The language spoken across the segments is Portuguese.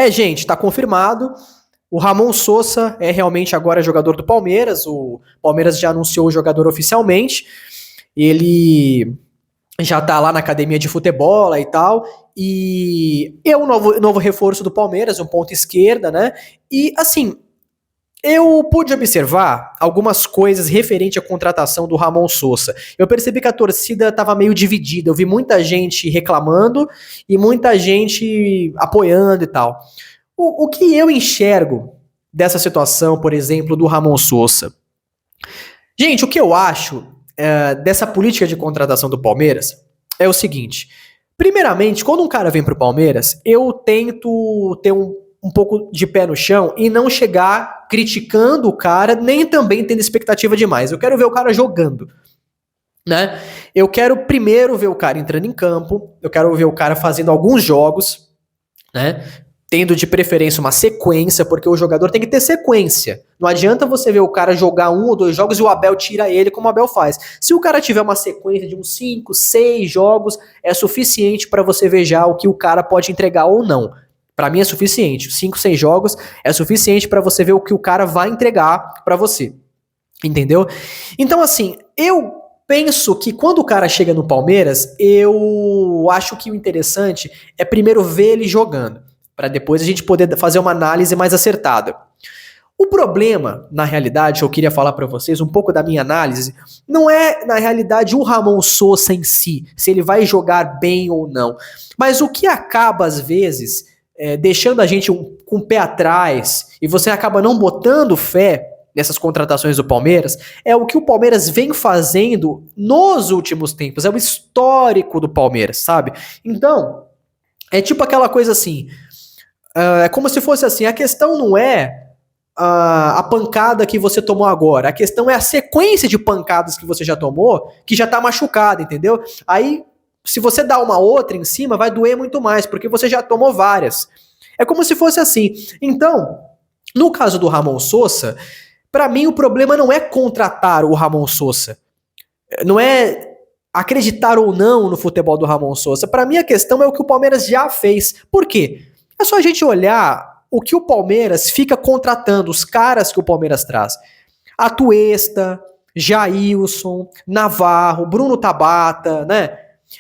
Gente, tá confirmado. O Ramon Sosa é realmente agora jogador do Palmeiras. O Palmeiras já anunciou o jogador oficialmente. Ele já tá lá na academia de futebol e tal. E é um novo reforço do Palmeiras, um ponta esquerda, né? E assim, eu pude observar algumas coisas referente à contratação do Ramon Sosa. Eu percebi que a torcida estava meio dividida. Eu vi muita gente reclamando e muita gente apoiando e tal. O que eu enxergo dessa situação, por exemplo, do Ramon Sosa? Gente, o que eu acho dessa política de contratação do Palmeiras é o seguinte. Primeiramente, quando um cara vem pro Palmeiras, eu tento ter um pouco de pé no chão e não chegar criticando o cara, nem também tendo expectativa demais. Eu quero ver o cara jogando, né? Eu quero primeiro ver o cara entrando em campo, eu quero ver o cara fazendo alguns jogos, né? Tendo de preferência uma sequência, porque o jogador tem que ter sequência. Não adianta você ver o cara jogar 1 ou 2 jogos e o Abel tira ele como o Abel faz. Se o cara tiver uma sequência de uns 5, 6 jogos, é suficiente para você ver já o que o cara pode entregar ou não. Para mim é suficiente. 5, 6 jogos é suficiente para você ver o que o cara vai entregar para você. Entendeu? Então assim, eu penso que quando o cara chega no Palmeiras, eu acho que o interessante é primeiro ver ele jogando, para depois a gente poder fazer uma análise mais acertada. O problema, na realidade, eu queria falar para vocês um pouco da minha análise, não é, na realidade, o Ramon Sosa em si, se ele vai jogar bem ou não, mas o que acaba, às vezes, deixando a gente com o pé atrás, e você acaba não botando fé nessas contratações do Palmeiras, é o que o Palmeiras vem fazendo nos últimos tempos, é o histórico do Palmeiras, sabe? Então, é tipo aquela coisa assim, é como se fosse assim, a questão não é a pancada que você tomou agora, a questão é a sequência de pancadas que você já tomou, que já tá machucada, entendeu? Aí, se você dá uma outra em cima, vai doer muito mais, porque você já tomou várias. É como se fosse assim. Então, no caso do Ramon Sosa, pra mim o problema não é contratar o Ramon Sosa, não é acreditar ou não no futebol do Ramon Sosa. Pra mim a questão é o que o Palmeiras já fez. Por quê? É só a gente olhar o que o Palmeiras fica contratando, os caras que o Palmeiras traz. Atuesta, Jailson, Navarro, Bruno Tabata, né?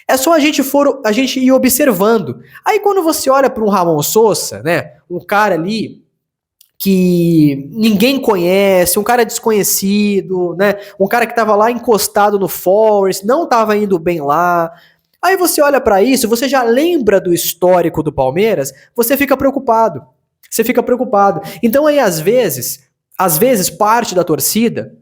É só a gente ir observando. Aí quando você olha para um Ramon Sosa, né? Um cara ali que ninguém conhece, um cara desconhecido, né? Um cara que tava lá encostado no Forest, não tava indo bem lá. Aí você olha pra isso, você já lembra do histórico do Palmeiras, você fica preocupado. Você fica preocupado. Então aí às vezes parte da torcida,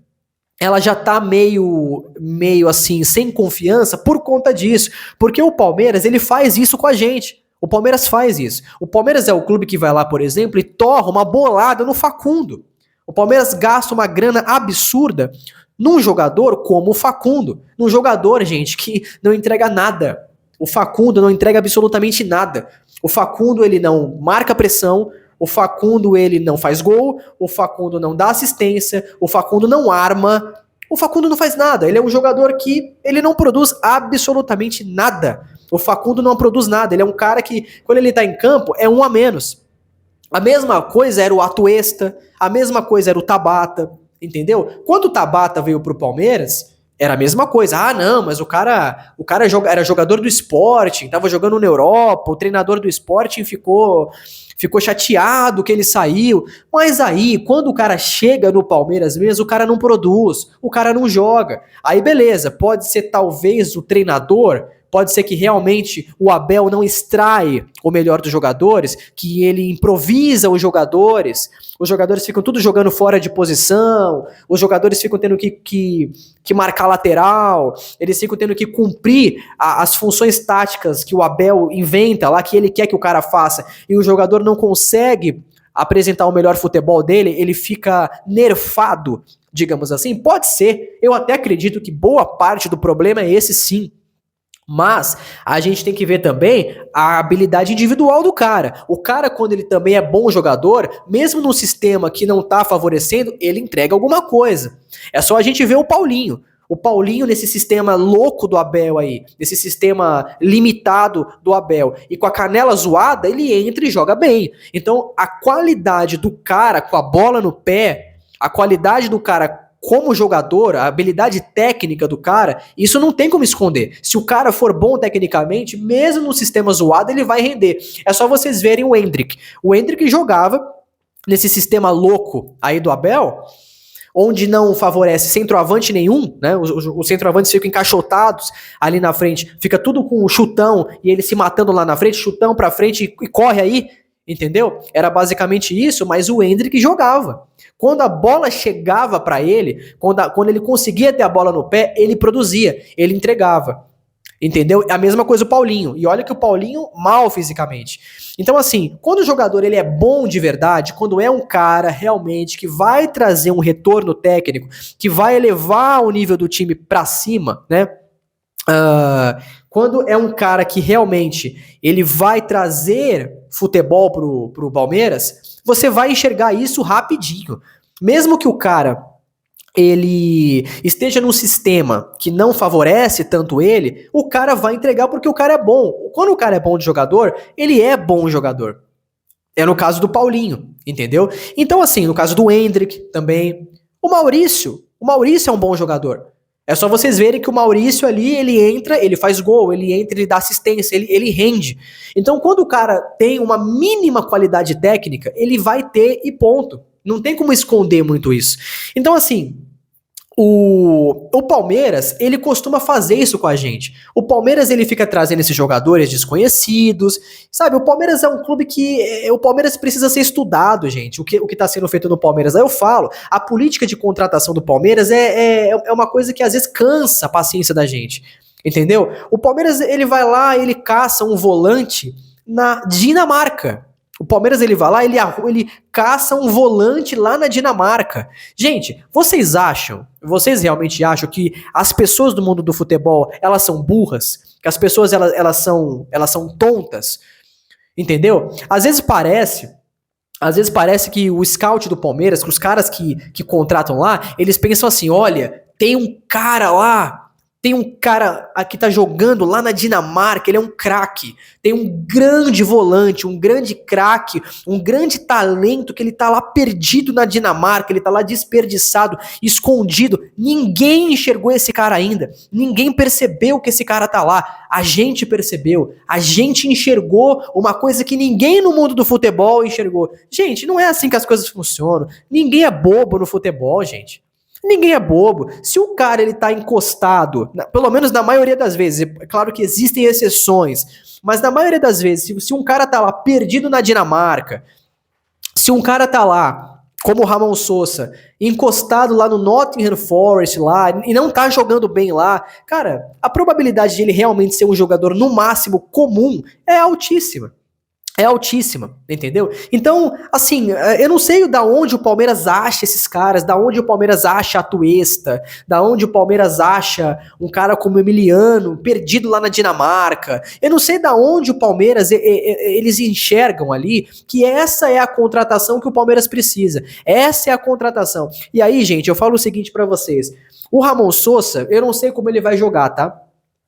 ela já tá meio assim, sem confiança por conta disso. Porque o Palmeiras, ele faz isso com a gente. O Palmeiras faz isso. O Palmeiras é o clube que vai lá, por exemplo, e torra uma bolada no Facundo. O Palmeiras gasta uma grana absurda num jogador como o Facundo. Num jogador, gente, que não entrega nada. O Facundo não entrega absolutamente nada. O Facundo, ele não marca pressão. O Facundo, ele não faz gol. O Facundo não dá assistência. O Facundo não arma. O Facundo não faz nada. Ele é um jogador que ele não produz absolutamente nada. O Facundo não produz nada. Ele é um cara que, quando ele tá em campo, é um a menos. A mesma coisa era o Atuesta. A mesma coisa era o Tabata. Entendeu? Quando o Tabata veio pro Palmeiras, era a mesma coisa. Ah, não, mas o cara era jogador do Sporting, tava jogando na Europa, o treinador do Sporting ficou chateado que ele saiu. Mas aí, quando o cara chega no Palmeiras mesmo, o cara não produz, o cara não joga. Aí beleza, pode ser talvez o treinador, pode ser que realmente o Abel não extrai o melhor dos jogadores, que ele improvisa os jogadores ficam tudo jogando fora de posição, os jogadores ficam tendo que marcar lateral, eles ficam tendo que cumprir as funções táticas que o Abel inventa lá, que ele quer que o cara faça, e o jogador não consegue apresentar o melhor futebol dele, ele fica nerfado, digamos assim. Pode ser, eu até acredito que boa parte do problema é esse sim. Mas a gente tem que ver também a habilidade individual do cara. O cara, quando ele também é bom jogador, mesmo num sistema que não tá favorecendo, ele entrega alguma coisa. É só a gente ver o Paulinho. O Paulinho, nesse sistema louco do Abel aí, nesse sistema limitado do Abel, e com a canela zoada, ele entra e joga bem. Então, a qualidade do cara com a bola no pé, a qualidade do cara como jogador, a habilidade técnica do cara, isso não tem como esconder. Se o cara for bom tecnicamente, mesmo no sistema zoado, ele vai render. É só vocês verem o Endrick. O Endrick jogava nesse sistema louco aí do Abel, onde não favorece centroavante nenhum, né? Os centroavantes ficam encaixotados ali na frente, fica tudo com o chutão e ele se matando lá na frente, chutão pra frente e corre aí, entendeu? Era basicamente isso, mas o Endrick jogava. Quando a bola chegava pra ele, quando ele conseguia ter a bola no pé, ele produzia, ele entregava. Entendeu? A mesma coisa o Paulinho. E olha que o Paulinho mal fisicamente. Então assim, quando o jogador ele é bom de verdade, quando é um cara realmente que vai trazer um retorno técnico, que vai elevar o nível do time pra cima, né? Quando é um cara que realmente ele vai trazer futebol pro Palmeiras, você vai enxergar isso rapidinho. Mesmo que o cara ele esteja num sistema que não favorece tanto ele, o cara vai entregar porque o cara é bom. Quando o cara é bom de jogador, ele é bom jogador. É no caso do Paulinho, entendeu? Então assim, no caso do Endrick também, o Maurício é um bom jogador. É só vocês verem que o Maurício ali, ele entra, ele faz gol, ele entra, ele dá assistência, ele rende. Então quando o cara tem uma mínima qualidade técnica, ele vai ter e ponto. Não tem como esconder muito isso. Então assim, o Palmeiras, ele costuma fazer isso com a gente. O Palmeiras, ele fica trazendo esses jogadores desconhecidos, sabe? O Palmeiras é um clube que... O Palmeiras precisa ser estudado, gente, o que tá sendo feito no Palmeiras. Aí eu falo, a política de contratação do Palmeiras é uma coisa que às vezes cansa a paciência da gente, entendeu? O Palmeiras, ele vai lá, ele caça um volante na Dinamarca. O Palmeiras, ele vai lá, ele caça um volante lá na Dinamarca. Gente, vocês realmente acham que as pessoas do mundo do futebol, elas são burras? Que as pessoas, elas são tontas? Entendeu? Às vezes parece que o scout do Palmeiras, que os caras que contratam lá, eles pensam assim, olha, tem um cara que tá jogando lá na Dinamarca, ele é um craque, tem um grande volante, um grande craque, um grande talento que ele tá lá perdido na Dinamarca, ele tá lá desperdiçado, escondido, ninguém enxergou esse cara ainda, ninguém percebeu que esse cara tá lá, a gente percebeu, a gente enxergou uma coisa que ninguém no mundo do futebol enxergou. Gente, não é assim que as coisas funcionam, ninguém é bobo no futebol, gente. Ninguém é bobo. Se o cara ele tá encostado, pelo menos na maioria das vezes, é claro que existem exceções, mas na maioria das vezes, se um cara tá lá perdido na Dinamarca, se um cara tá lá, como o Ramon Sosa, encostado lá no Nottingham Forest lá, e não tá jogando bem lá, cara, a probabilidade de ele realmente ser um jogador no máximo comum é altíssima. É altíssima, entendeu? Então, assim, eu não sei da onde o Palmeiras acha esses caras, da onde o Palmeiras acha a Atuesta, da onde o Palmeiras acha um cara como o Emiliano, perdido lá na Dinamarca. Eu não sei da onde o Palmeiras, eles enxergam ali que essa é a contratação que o Palmeiras precisa. Essa é a contratação. E aí, gente, eu falo o seguinte pra vocês. O Ramon Sosa, eu não sei como ele vai jogar, tá?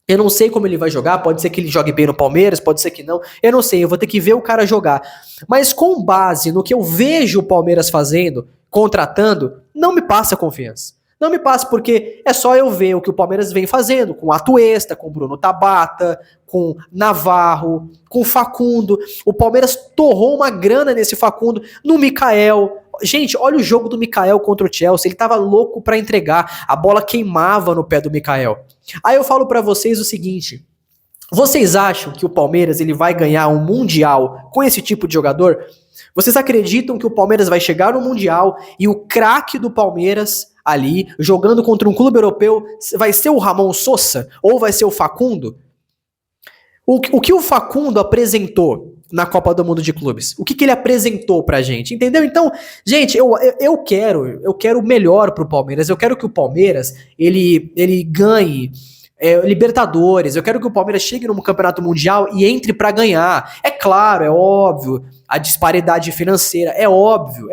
Eu não sei como ele vai jogar, pode ser que ele jogue bem no Palmeiras, pode ser que não, eu não sei, eu vou ter que ver o cara jogar. Mas com base no que eu vejo o Palmeiras fazendo, contratando, não me passa confiança. Não me passa, porque é só eu ver o que o Palmeiras vem fazendo, com Atuesta, com Bruno Tabata, com Navarro, com Facundo. O Palmeiras torrou uma grana nesse Facundo, no Mikael. Gente, olha o jogo do Mikael contra o Chelsea, ele tava louco pra entregar, a bola queimava no pé do Mikael. Aí eu falo pra vocês o seguinte, vocês acham que o Palmeiras ele vai ganhar um Mundial com esse tipo de jogador? Vocês acreditam que o Palmeiras vai chegar no Mundial e o craque do Palmeiras ali, jogando contra um clube europeu, vai ser o Ramon Sosa ou vai ser o Facundo? O que o Facundo apresentou na Copa do Mundo de Clubes? O que ele apresentou pra gente? Entendeu? Então, gente, eu quero o melhor pro Palmeiras. Eu quero que o Palmeiras ele ganhe Libertadores, eu quero que o Palmeiras chegue num campeonato mundial e entre pra ganhar. É claro, é óbvio, a disparidade financeira, é óbvio,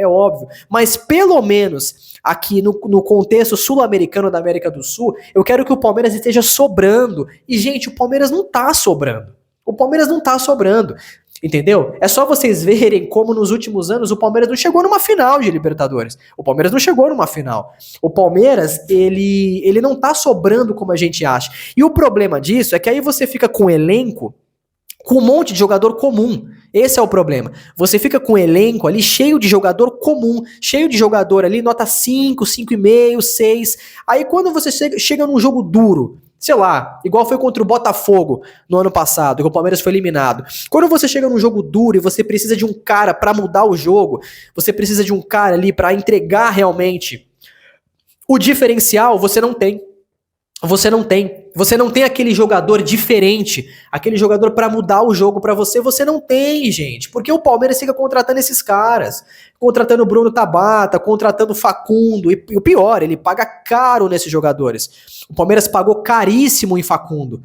mas pelo menos aqui no contexto sul-americano da América do Sul, eu quero que o Palmeiras esteja sobrando. E, gente, o Palmeiras não tá sobrando. O Palmeiras não tá sobrando. Entendeu? É só vocês verem como nos últimos anos o Palmeiras não chegou numa final de Libertadores. O Palmeiras não chegou numa final. O Palmeiras, ele não tá sobrando como a gente acha. E o problema disso é que aí você fica com um elenco com um monte de jogador comum. Esse é o problema. Você fica com um elenco ali cheio de jogador comum, cheio de jogador ali, nota 5, 5,5, 6. Aí quando você chega num jogo duro, sei lá, igual foi contra o Botafogo no ano passado, que o Palmeiras foi eliminado. Quando você chega num jogo duro e você precisa de um cara pra mudar o jogo, você precisa de um cara ali pra entregar realmente o diferencial, você não tem. Você não tem aquele jogador diferente, aquele jogador pra mudar o jogo pra você não tem, gente. Porque o Palmeiras fica contratando esses caras, contratando o Bruno Tabata, contratando o Facundo, e o pior, ele paga caro nesses jogadores. O Palmeiras pagou caríssimo em Facundo.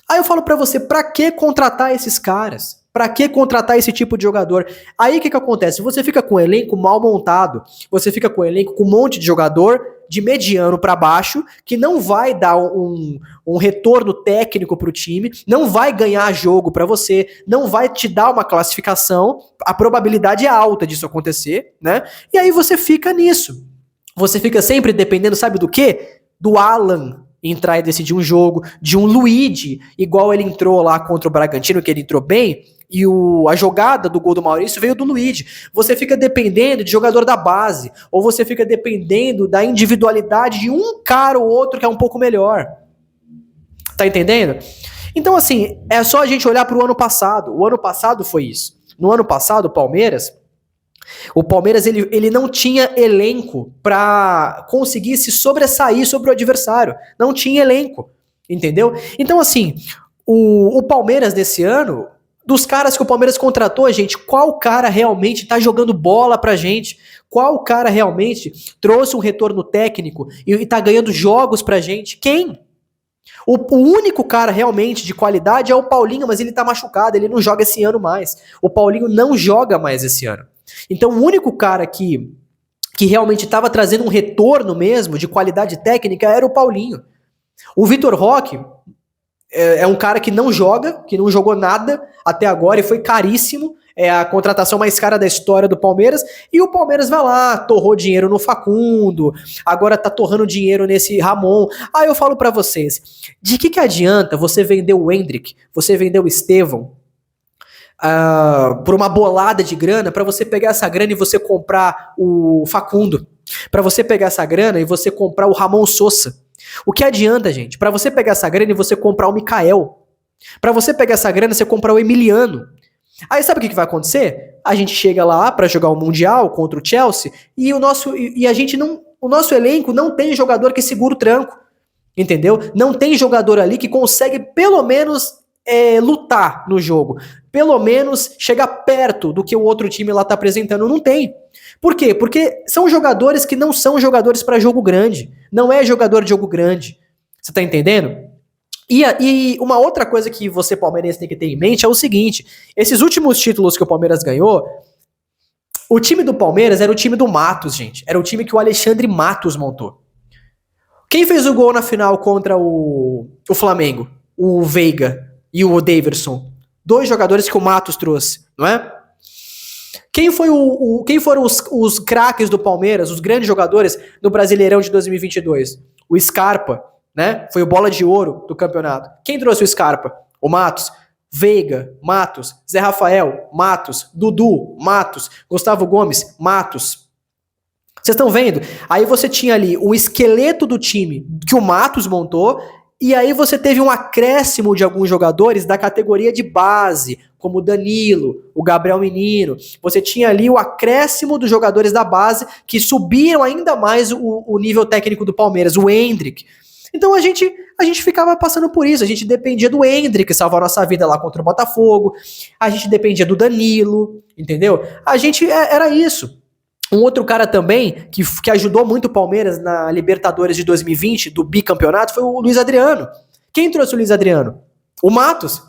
Aí eu falo pra você, pra que contratar esses caras? Pra que contratar esse tipo de jogador? Aí o que acontece? Você fica com um elenco mal montado, você fica com um elenco com um monte de jogador de mediano pra baixo, que não vai dar um retorno técnico pro time, não vai ganhar jogo pra você, não vai te dar uma classificação, a probabilidade é alta disso acontecer, né? E aí você fica nisso. Você fica sempre dependendo, sabe do quê? Do Alan entrar e decidir um jogo, de um Luigi, igual ele entrou lá contra o Bragantino, que ele entrou bem, e a jogada do gol do Maurício veio do Luigi. Você fica dependendo de jogador da base, ou você fica dependendo da individualidade de um cara ou outro que é um pouco melhor. Tá entendendo? Então, assim, é só a gente olhar pro ano passado. O ano passado foi isso. No ano passado, o Palmeiras ele não tinha elenco pra conseguir se sobressair sobre o adversário. Não tinha elenco, entendeu? Então, assim, o Palmeiras desse ano, dos caras que o Palmeiras contratou, gente, qual cara realmente tá jogando bola pra gente? Qual cara realmente trouxe um retorno técnico e tá ganhando jogos pra gente? Quem? O único cara realmente de qualidade é o Paulinho, mas ele tá machucado, ele não joga esse ano mais. O Paulinho não joga mais esse ano. Então o único cara que realmente estava trazendo um retorno mesmo de qualidade técnica era o Paulinho. O Vitor Roque é um cara que não joga, que não jogou nada até agora e foi caríssimo. É a contratação mais cara da história do Palmeiras, e o Palmeiras vai lá, torrou dinheiro no Facundo, agora tá torrando dinheiro nesse Ramon. Aí eu falo pra vocês, de que adianta você vender o Hendrick, você vender o Estevão, por uma bolada de grana, pra você pegar essa grana e você comprar o Facundo, pra você pegar essa grana e você comprar o Ramon Sosa? O que adianta, gente? Pra você pegar essa grana e você comprar o Mikael, pra você pegar essa grana e você comprar o Emiliano. Aí sabe o que vai acontecer? A gente chega lá pra jogar o Mundial contra o Chelsea e o nosso elenco não tem jogador que segura o tranco, entendeu? Não tem jogador ali que consegue pelo menos lutar no jogo, pelo menos chegar perto do que o outro time lá tá apresentando. Não tem. Por quê? Porque são jogadores que não são jogadores pra jogo grande, não é jogador de jogo grande. Você tá entendendo? E uma outra coisa que você, palmeirense, tem que ter em mente é o seguinte: esses últimos títulos que o Palmeiras ganhou, o time do Palmeiras era o time do Matos, gente. Era o time que o Alexandre Matos montou. Quem fez o gol na final contra o Flamengo? O Veiga e o Daverson. Dois jogadores que o Matos trouxe, não é? Quem foram os craques do Palmeiras, os grandes jogadores no Brasileirão de 2022? O Scarpa, né? Foi o bola de ouro do campeonato. Quem trouxe o Scarpa? O Matos. Veiga, Matos. Zé Rafael, Matos. Dudu, Matos. Gustavo Gomes, Matos. Vocês estão vendo? Aí você tinha ali o esqueleto do time que o Matos montou, e aí você teve um acréscimo de alguns jogadores da categoria de base, como o Danilo, o Gabriel Menino. Você tinha ali o acréscimo dos jogadores da base que subiram ainda mais o nível técnico do Palmeiras, o Hendrick. Então a gente ficava passando por isso, a gente dependia do Hendrick salvar nossa vida lá contra o Botafogo, a gente dependia do Danilo, entendeu? A gente era isso. Um outro cara também que ajudou muito o Palmeiras na Libertadores de 2020, do bicampeonato, foi o Luiz Adriano, Quem trouxe o Luiz Adriano? O Matos.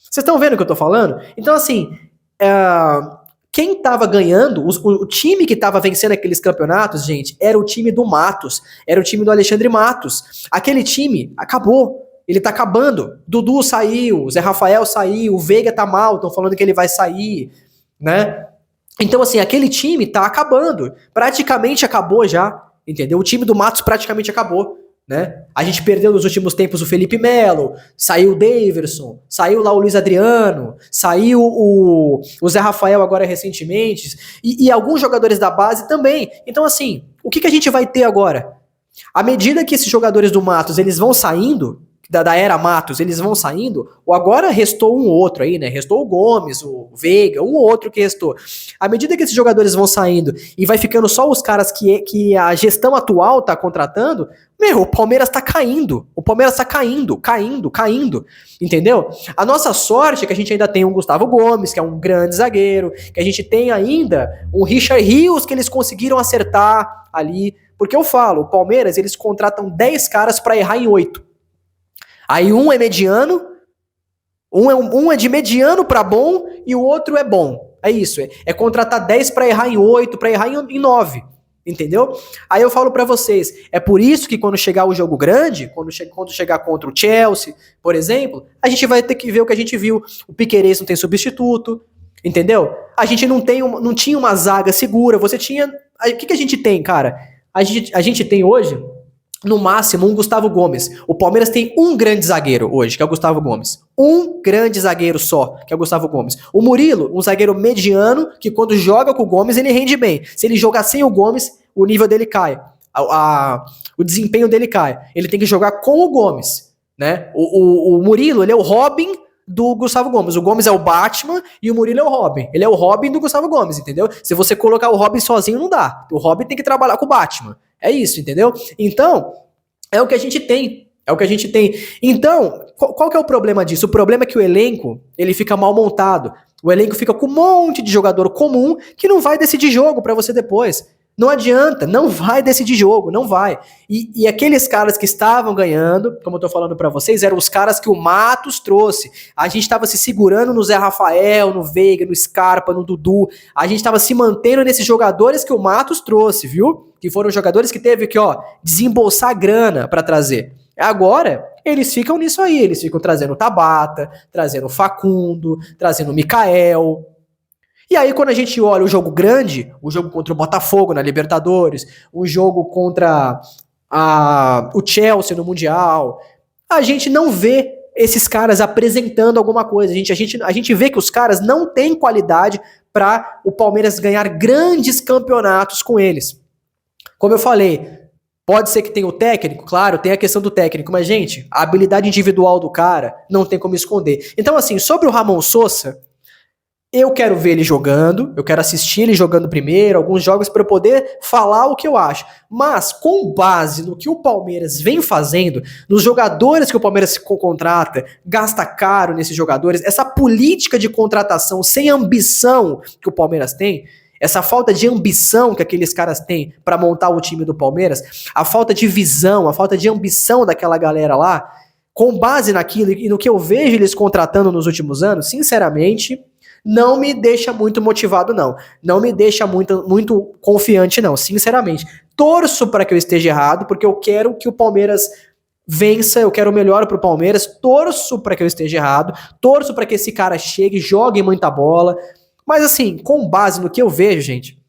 Vocês estão vendo o que eu tô falando? Então, assim, quem tava ganhando, o time que tava vencendo aqueles campeonatos, gente, era o time do Matos, era o time do Alexandre Matos. Aquele time acabou, ele tá acabando. Dudu saiu, Zé Rafael saiu, o Veiga tá mal, estão falando que ele vai sair, né? Então, assim, aquele time tá acabando, praticamente acabou já, entendeu? O time do Matos praticamente acabou. Né? A gente perdeu nos últimos tempos o Felipe Melo, saiu o Daverson, saiu lá o Luiz Adriano, saiu o Zé Rafael agora recentemente, e alguns jogadores da base também. Então, assim, o que a gente vai ter agora? À medida que esses jogadores do Matos eles vão saindo, da era Matos, eles vão saindo, ou agora restou um outro aí, né? Restou o Gomes, o Veiga, um outro que restou. À medida que esses jogadores vão saindo e vai ficando só os caras que a gestão atual tá contratando, o Palmeiras tá caindo. O Palmeiras tá caindo, entendeu? A nossa sorte é que a gente ainda tem um Gustavo Gomes, que é um grande zagueiro, que a gente tem ainda um Richard Rios que eles conseguiram acertar ali, porque eu falo, o Palmeiras, eles contratam 10 caras pra errar em 8. Aí um é mediano, um é de mediano pra bom e o outro é bom. É isso, é contratar 10 pra errar em 8, pra errar em 9, entendeu? Aí eu falo pra vocês, é por isso que quando chegar o jogo grande, quando chegar contra o Chelsea, por exemplo, a gente vai ter que ver o que a gente viu. O Piquerez não tem substituto, entendeu? A gente não tinha uma zaga segura, você tinha... O que a gente tem, cara? A gente tem hoje... No máximo, um Gustavo Gomes. O Palmeiras tem um grande zagueiro hoje, que é o Gustavo Gomes. Um grande zagueiro só, que é o Gustavo Gomes. O Murilo, um zagueiro mediano, que quando joga com o Gomes, ele rende bem. Se ele jogar sem o Gomes, o nível dele cai. O desempenho dele cai. Ele tem que jogar com o Gomes, né? O Murilo, ele é o Robin do Gustavo Gomes. O Gomes é o Batman e o Murilo é o Robin. Ele é o Robin do Gustavo Gomes, entendeu? Se você colocar o Robin sozinho, não dá. O Robin tem que trabalhar com o Batman. É isso, entendeu? Então, é o que a gente tem. Então, qual que é o problema disso? O problema é que o elenco, ele fica mal montado. O elenco fica com um monte de jogador comum que não vai decidir jogo pra você depois. Não adianta, não vai decidir jogo, não vai. E aqueles caras que estavam ganhando, como eu tô falando pra vocês, eram os caras que o Matos trouxe. A gente tava se segurando no Zé Rafael, no Veiga, no Scarpa, no Dudu. A gente tava se mantendo nesses jogadores que o Matos trouxe, viu? Que foram jogadores que teve que, desembolsar grana pra trazer. Agora, eles ficam nisso aí, eles ficam trazendo o Tabata, trazendo o Facundo, trazendo o Mikael. E aí, quando a gente olha o jogo grande, o jogo contra o Botafogo na Libertadores, o jogo contra o Chelsea no Mundial, a gente não vê esses caras apresentando alguma coisa. A gente vê que os caras não têm qualidade para o Palmeiras ganhar grandes campeonatos com eles. Como eu falei, pode ser que tenha o técnico, claro, tem a questão do técnico, mas, gente, a habilidade individual do cara não tem como esconder. Então, assim, sobre o Ramon Sosa, eu quero ver ele jogando, eu quero assistir ele jogando primeiro, alguns jogos para eu poder falar o que eu acho. Mas com base no que o Palmeiras vem fazendo, nos jogadores que o Palmeiras contrata, gasta caro nesses jogadores, essa política de contratação sem ambição que o Palmeiras tem, essa falta de ambição que aqueles caras têm para montar o time do Palmeiras, a falta de visão, a falta de ambição daquela galera lá, com base naquilo e no que eu vejo eles contratando nos últimos anos, sinceramente, não me deixa muito motivado, não. Não me deixa muito confiante, não. Sinceramente. Torço para que eu esteja errado, porque eu quero que o Palmeiras vença, eu quero o melhor pro Palmeiras. Torço para que eu esteja errado. Torço para que esse cara chegue, jogue muita bola. Mas assim, com base no que eu vejo, gente,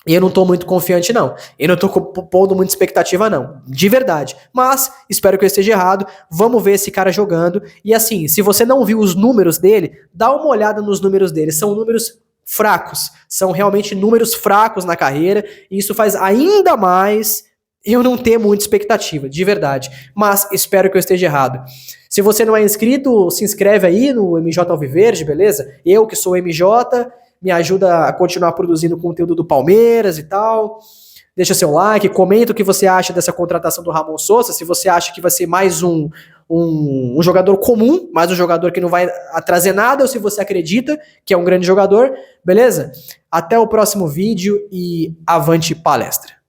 eu não tô muito confiante, não. Eu não tô pondo muita expectativa, não. De verdade. Mas, espero que eu esteja errado. Vamos ver esse cara jogando. E assim, se você não viu os números dele, dá uma olhada nos números dele. São números fracos. São realmente números fracos na carreira. E isso faz ainda mais eu não ter muita expectativa, de verdade. Mas, espero que eu esteja errado. Se você não é inscrito, se inscreve aí no MJ Alviverde, beleza? Eu, que sou MJ... me ajuda a continuar produzindo conteúdo do Palmeiras e tal. Deixa seu like, comenta o que você acha dessa contratação do Ramon Sosa, se você acha que vai ser mais um jogador comum, mais um jogador que não vai trazer nada, ou se você acredita que é um grande jogador, beleza? Até o próximo vídeo e avante palestra.